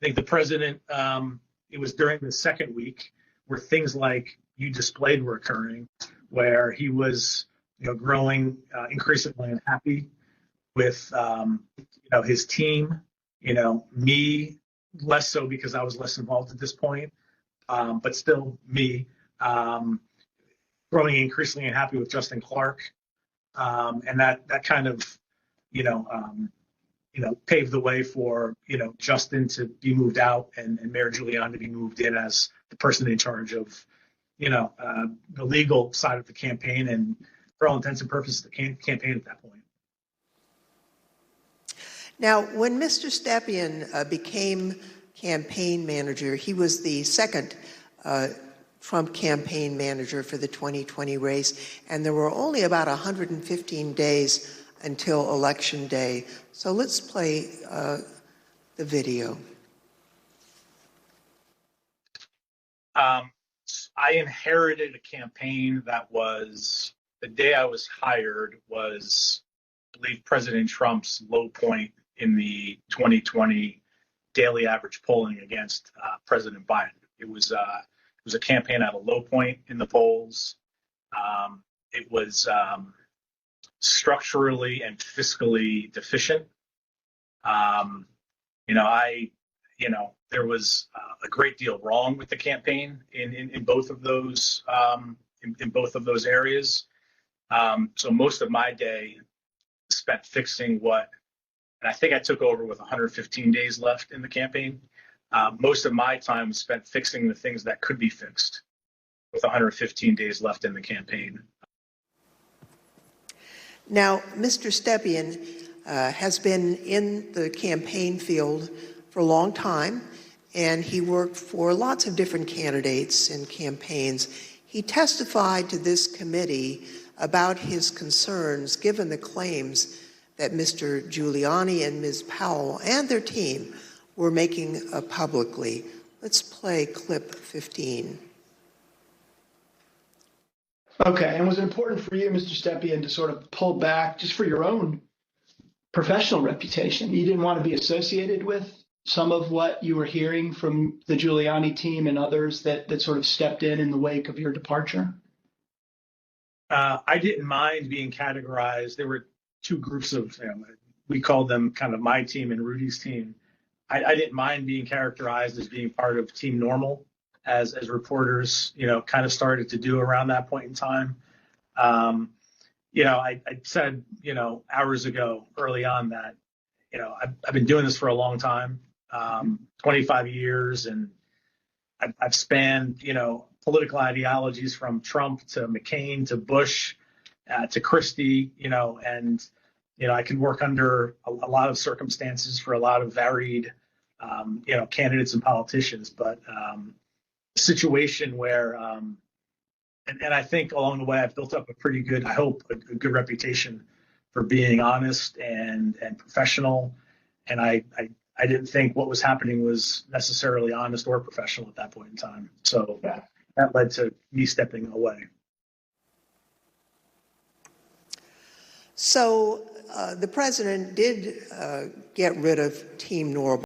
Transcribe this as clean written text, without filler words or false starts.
think the president, it was during the second week where things like you displayed were occurring, where he was, growing increasingly unhappy with, his team, me less so because I was less involved at this point, but still me, growing increasingly unhappy with Justin Clark. And that kind of, paved the way for, Justin to be moved out and Mayor Giuliani to be moved in as the person in charge of, the legal side of the campaign and for all intents and purposes, the campaign at that point. Now, when Mr. Stepien became campaign manager, he was the second Trump campaign manager for the 2020 race, and there were only about 115 days until Election Day. So let's play the video. I inherited a campaign that was, the day I was hired was, I believe, President Trump's low point in the 2020 daily average polling against President Biden. It was a campaign at a low point in the polls. It was structurally and fiscally deficient. There was a great deal wrong with the campaign in both of those areas. So most of my day spent fixing what, and I think I took over with 115 days left in the campaign. Most of my time was spent fixing the things that could be fixed with 115 days left in the campaign. Now, Mr. Stepien has been in the campaign field for a long time, and he worked for lots of different candidates and campaigns. He testified to this committee about his concerns given the claims that Mr. Giuliani and Ms. Powell and their team were making publicly. Let's play clip 15. Okay, and was it important for you, Mr. Stepien, to sort of pull back just for your own professional reputation? You didn't want to be associated with some of what you were hearing from the Giuliani team and others that sort of stepped in the wake of your departure? I didn't mind being categorized. There were two groups of, we called them kind of my team and Rudy's team. I didn't mind being characterized as being part of Team Normal, as reporters, kind of started to do around that point in time. I said, hours ago, early on that, I've been doing this for a long time, 25 years, and I've spanned, political ideologies from Trump to McCain to Bush to Christie, and I can work under a lot of circumstances for a lot of varied, candidates and politicians. But a situation where, and I think along the way I've built up a pretty good, I hope, a good reputation for being honest and professional. And I didn't think what was happening was necessarily honest or professional at that point in time. So that led to me stepping away. So the president did get rid of Team Normal.